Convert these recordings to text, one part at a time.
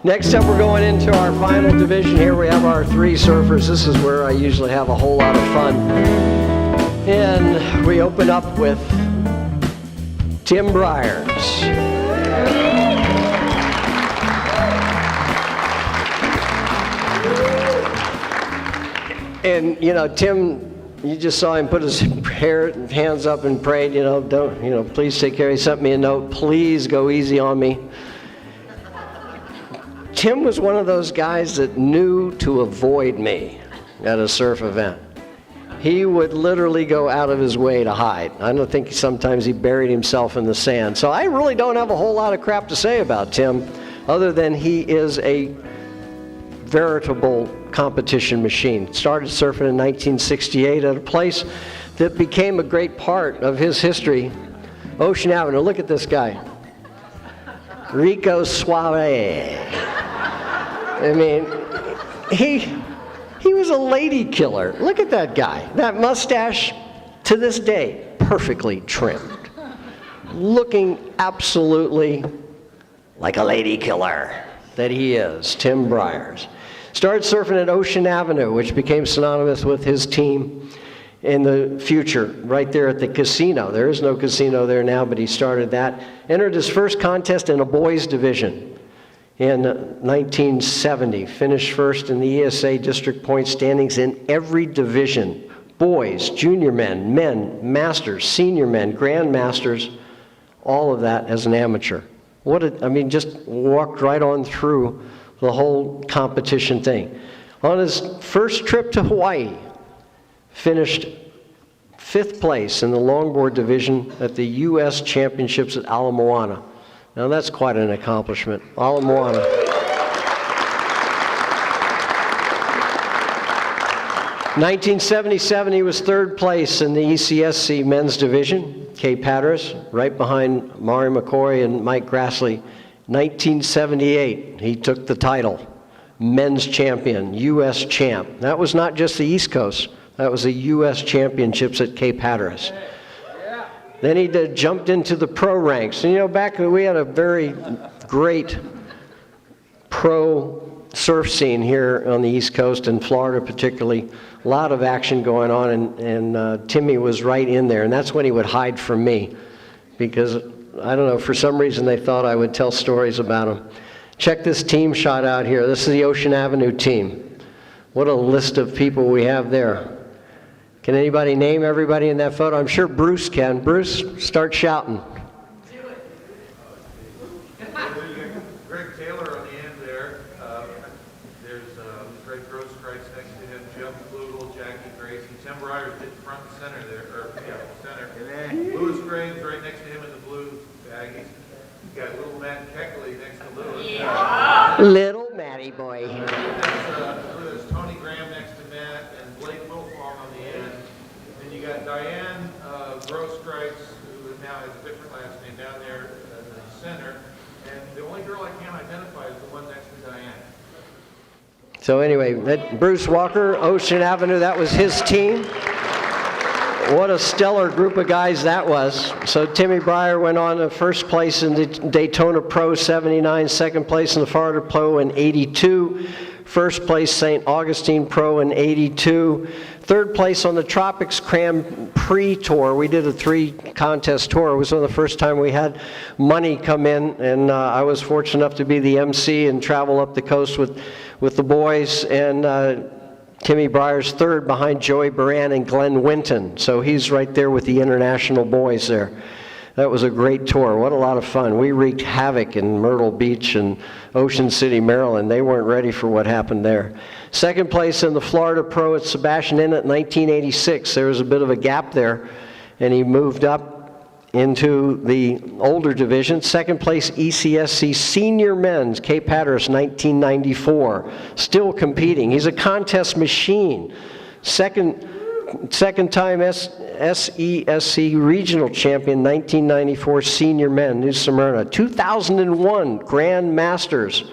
Next up, we're going into our final division. Here we have our three surfers. This is where I usually have a whole lot of fun. And we open up with Tim Briers. And, you know, Tim, you just saw him put his hands up and prayed, please take care. He sent me a note, please go easy on me. Tim was one of those guys that knew to avoid me at a surf event. He would literally go out of his way to hide. I don't think sometimes he buried himself in the sand. So I really don't have a whole lot of crap to say about Tim, other than he is a veritable competition machine. Started surfing in 1968 at a place that became a great part of his history, Ocean Avenue. Look at this guy, Rico Suave. I mean, he was a lady killer. Look at that guy. That mustache, to this day, perfectly trimmed. Looking absolutely like a lady killer that he is, Tim Briers. Started surfing at Ocean Avenue, which became synonymous with his team in the future, right there at the casino. There is no casino there now, but he started that. Entered his first contest in a boys division in 1970. Finished first in the ESA district point standings in every division. Boys, junior men, masters, senior men, grandmasters, all of that as an amateur. Just walked right on through the whole competition thing. On his first trip to Hawaii, finished 5th place in the longboard division at the U.S. Championships at Ala Moana. Now that's quite an accomplishment. Ala Moana. 1977, he was 3rd place in the ECSC men's division, Cape Hatteras, right behind Maury McCoy and Mike Grassley. 1978, he took the title, men's champion, U.S. champ. That was not just the East Coast, that was the U.S. championships at Cape Hatteras. Then he jumped into the pro ranks. And back then we had a very great pro surf scene here on the East Coast, and Florida particularly. A lot of action going on, and Timmy was right in there. And that's when he would hide from me, because, I don't know, for some reason they thought I would tell stories about him. Check this team shot out here. This is the Ocean Avenue team. What a list of people we have there. Can anybody name everybody in that photo? I'm sure Bruce can. Bruce, start shouting. Do it. Greg Taylor on the end there. There's Greg Grosskreitz next to him, Jeff Flugel, Jackie Gracie. Tim Briers did front and center there, center. Louis Graves right next to him in the blue baggies. You got little Matt Keckley next to Louis. Yeah. Little Matty boy. There's Tony Graham next to Matt, and Blake Wilfong on the end. Then you got Diane Grosskreitz, who now has a different last name, down there in the center. And the only girl I can't identify is the one next to Diane. So anyway, Bruce Walker, Ocean Avenue, that was his team. What a stellar group of guys that was. So Timmy Brier went on to 1st place in the Daytona Pro 79, 2nd place in the Florida Pro in 82, 1st place St. Augustine Pro in 82, 3rd place on the Tropics Grand Prix Tour. We did a 3-contest tour. It was one of the first time we had money come in, and I was fortunate enough to be the MC and travel up the coast with the boys, and Timmy Briers 3rd behind Joey Baran and Glenn Winton. So he's right there with the international boys there. That was a great tour. What a lot of fun. We wreaked havoc in Myrtle Beach and Ocean City, Maryland. They weren't ready for what happened there. 2nd place in the Florida Pro at Sebastian Inlet 1986. There was a bit of a gap there, and he moved up into the older division. 2nd place ECSC Senior Men's, Cape Hatteras 1994. Still competing. He's a contest machine. Second time SESC Regional Champion 1994 Senior Men, New Smyrna. 2001 Grand Masters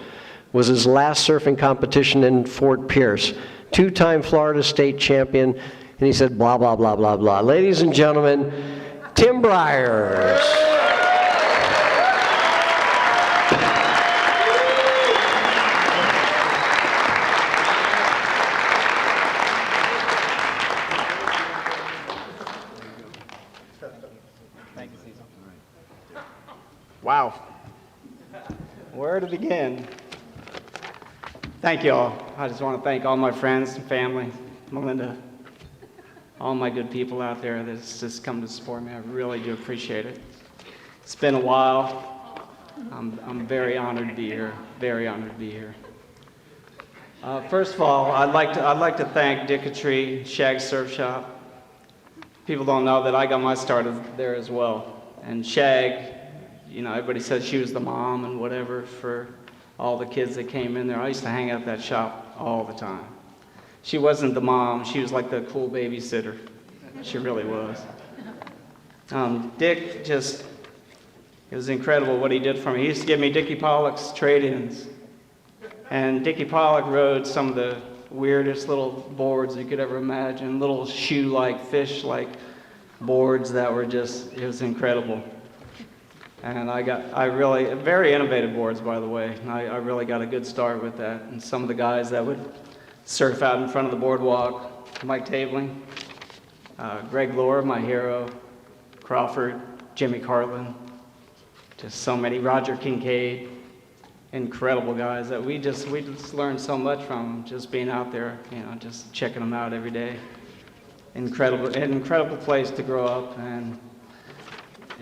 was his last surfing competition in Fort Pierce. 2-time Florida State Champion. And he said blah, blah, blah, blah, blah. Ladies and gentlemen, Tim Briers. Where to begin? Thank you all. I just want to thank all my friends and family, Melinda, all my good people out there that's just come to support me. I really do appreciate it. It's been a while. I'm very honored to be here. Very honored to be here. First of all, I'd like to thank Dicketry, Shag's Surf Shop. People don't know that I got my start there as well. And Shag, you know, everybody says she was the mom and whatever for all the kids that came in there. I used to hang out at that shop all the time. She wasn't the mom. She was like the cool babysitter. She really was. Dick just, it was incredible what he did for me. He used to give me Dickie Pollock's trade-ins. And Dickie Pollock rode some of the weirdest little boards you could ever imagine, little shoe-like, fish-like boards that were just, it was incredible. And very innovative boards, by the way. I really got a good start with that. And some of the guys that would surf out in front of the boardwalk, Mike Tabling, Greg Lohr, my hero, Crawford, Jimmy Carlin, just so many, Roger Kincaid, incredible guys that we just learned so much from just being out there, you know, just checking them out every day. An incredible place to grow up, and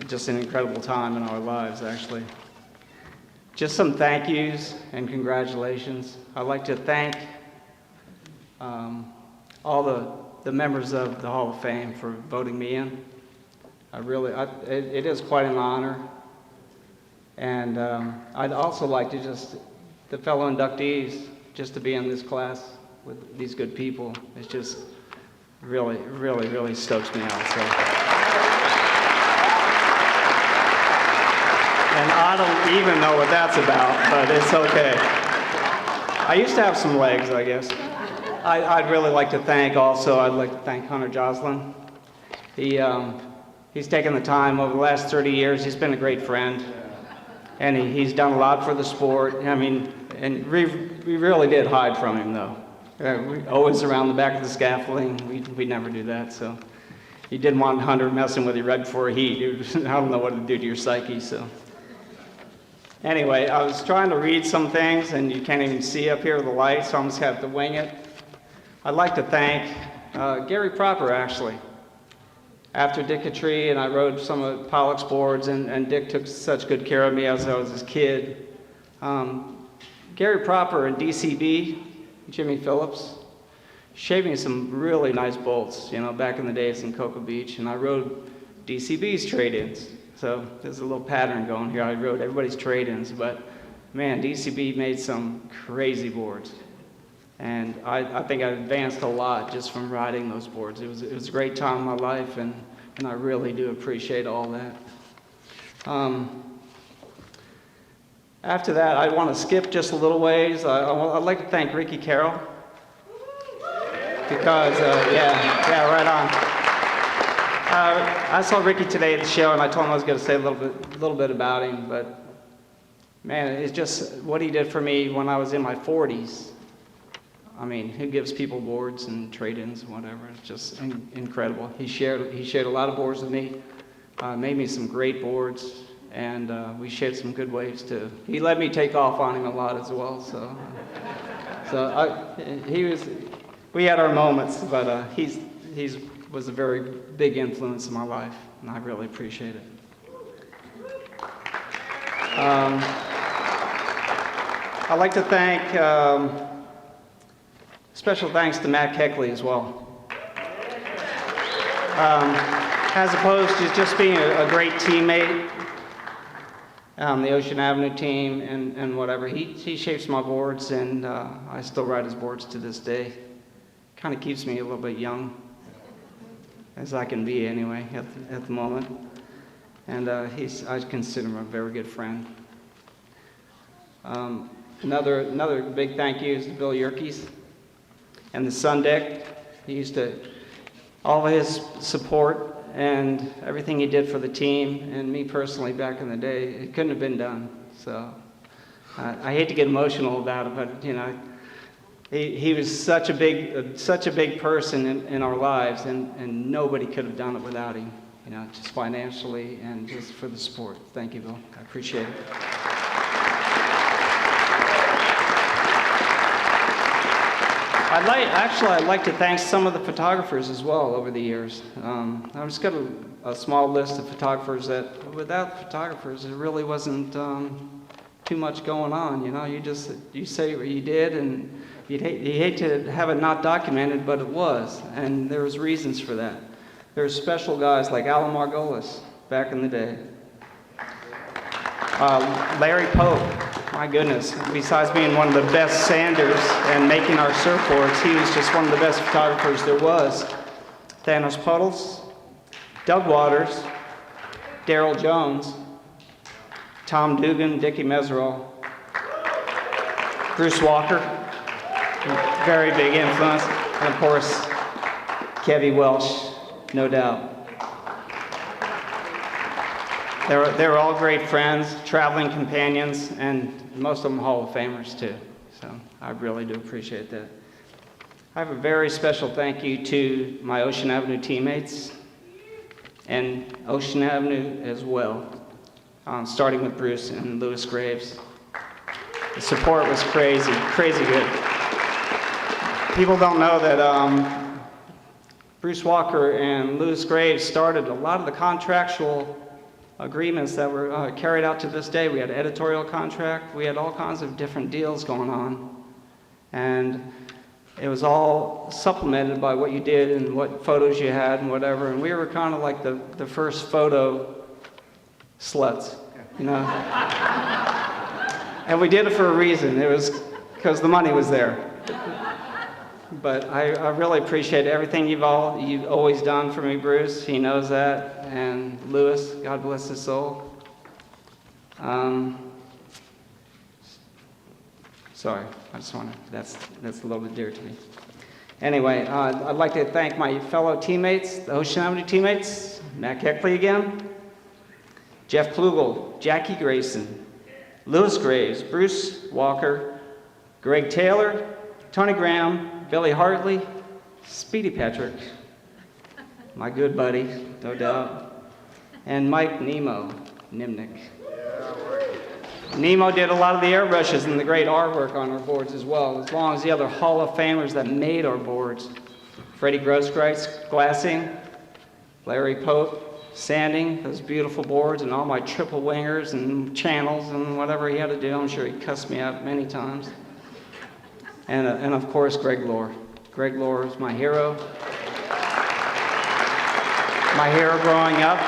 just an incredible time in our lives, actually. Just some thank yous and congratulations. I'd like to thank all the members of the Hall of Fame for voting me in. It is quite an honor. And I'd also like to the fellow inductees, just to be in this class with these good people, it just really, really, really stokes me out. So. And I don't even know what that's about, but it's okay. I used to have some legs, I guess. I'd really like to thank Hunter Joslin. He's taken the time over the last 30 years. He's been a great friend. And he's done a lot for the sport. I mean, and we really did hide from him, though. We always around the back of the scaffolding. We never do that. So you didn't want Hunter messing with you right before a heat. I don't know what it'd do to your psyche. So anyway, I was trying to read some things, and you can't even see up here with the light, so I'm just gonna have to wing it. I'd like to thank Gary Proper, actually. After Dicketry, and I rode some of Pollock's boards, and Dick took such good care of me as I was his kid. Gary Proper and DCB, Jimmy Phillips, shaved me some really nice bolts, you know, back in the days in Cocoa Beach, and I rode DCB's trade-ins. So there's a little pattern going here. I rode everybody's trade-ins, but man, DCB made some crazy boards. And I think I advanced a lot just from riding those boards. It was a great time in my life, and I really do appreciate all that. After that, I want to skip just a little ways. I'd like to thank Ricky Carroll, because, right on. I saw Ricky today at the show, and I told him I was going to say a little bit about him, but man, it's just what he did for me when I was in my 40s. I mean, who gives people boards and trade-ins and whatever? It's just incredible. He shared a lot of boards with me, made me some great boards, and we shared some good waves too. He let me take off on him a lot as well. We had our moments, but he was a very big influence in my life, and I really appreciate it. I'd like to thank. Special thanks to Matt Keckley as well. As opposed to just being a great teammate, the Ocean Avenue team and whatever, he shapes my boards, and I still ride his boards to this day. Kind of keeps me a little bit young, as I can be anyway at the moment. And I consider him a very good friend. Another big thank you is to Bill Yerkes. And the Sun Deck, all of his support and everything he did for the team and me personally back in the day, it couldn't have been done. So I hate to get emotional about it, but you know, he was such a big person in our lives, and nobody could have done it without him. You know, just financially and just for the support. Thank you, Bill. I appreciate it. I'd like to thank some of the photographers as well over the years. I've just got a small list of photographers that, without photographers, there really wasn't too much going on. You know, you say what you did, and you hate to have it not documented, but it was, and there was reasons for that. There's special guys like Alan Margolis back in the day. Larry Pope, my goodness, besides being one of the best sanders and making our surfboards, he was just one of the best photographers there was. Thanos Puddles, Doug Waters, Daryl Jones, Tom Dugan, Dickie Meserole, Bruce Walker, very big influence, and of course, Kevy Welsh, no doubt. They were all great friends, traveling companions, and most of them Hall of Famers too. So I really do appreciate that. I have a very special thank you to my Ocean Avenue teammates and Ocean Avenue as well, starting with Bruce and Lewis Graves. The support was crazy good. People don't know that Bruce Walker and Lewis Graves started a lot of the contractual agreements that were carried out to this day. We had editorial contract, we had all kinds of different deals going on, and it was all supplemented by what you did and what photos you had and whatever, and we were kind of like the first photo sluts, you know? And we did it for a reason. It was because the money was there. But I really appreciate everything you've always done for me, Bruce. He knows that. And Lewis, God bless his soul. Sorry, I just want to, that's a little bit dear to me. Anyway, I'd like to thank my fellow teammates, the Ocean Avenue teammates, Matt Keckley again, Jeff Klugel, Jackie Grayson, Lewis Graves, Bruce Walker, Greg Taylor, Tony Graham, Billy Hartley, Speedy Patrick, my good buddy, no doubt, and Mike Nimnick. Nemo did a lot of the airbrushes and the great artwork on our boards as well, as long as the other Hall of Famers that made our boards. Freddie Grosskreitz, glassing, Larry Pope, sanding those beautiful boards, and all my triple wingers and channels and whatever he had to do. I'm sure he cussed me out many times. And of course, Greg Lohr. Greg Lohr is my hero. My hero growing up.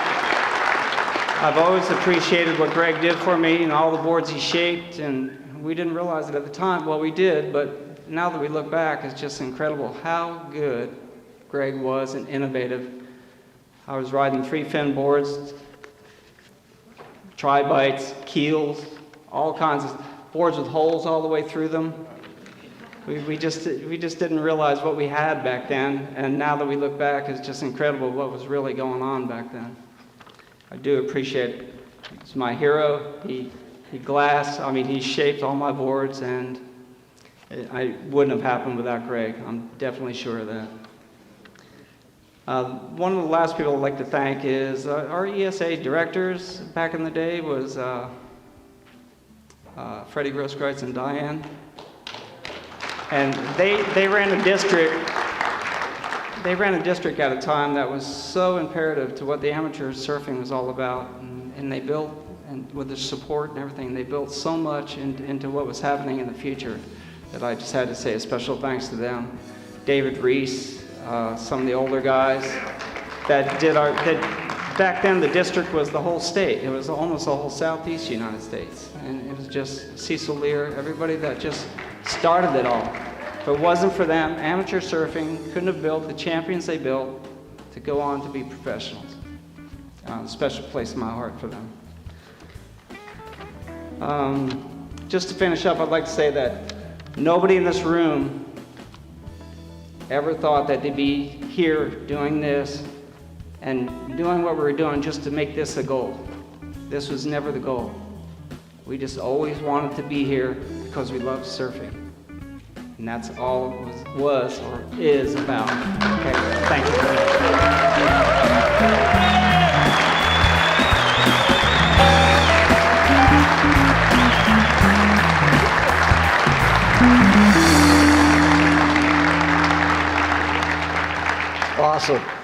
I've always appreciated what Greg did for me and all the boards he shaped, and we didn't realize it at the time. Well, we did, but now that we look back, it's just incredible how good Greg was and innovative. I was riding 3-fin boards, tri-bites, keels, all kinds of boards with holes all the way through them. We just didn't realize what we had back then, and now that we look back, it's just incredible what was really going on back then. I do appreciate it. He's my hero. He shaped all my boards, and I wouldn't have happened without Greg. I'm definitely sure of that. One of the last people I'd like to thank is our ESA directors back in the day was Freddie Grosskreitz and Diane. And they ran a district. They ran a district at a time that was so imperative to what the amateur surfing was all about, and they built, and with the support and everything, they built so much into what was happening in the future that I just had to say a special thanks to them. David Reese, some of the older guys that back then the district was the whole state. It was almost the whole southeast United States, and it was just Cecil Lear, everybody that just started it all. If it wasn't for them, amateur surfing couldn't have built the champions they built to go on to be professionals. A special place in my heart for them. Just to finish up, I'd like to say that nobody in this room ever thought that they'd be here doing this and doing what we were doing just to make this a goal. This was never the goal. We just always wanted to be here because we loved surfing. And that's all it was or is about. Okay, thank you. Awesome.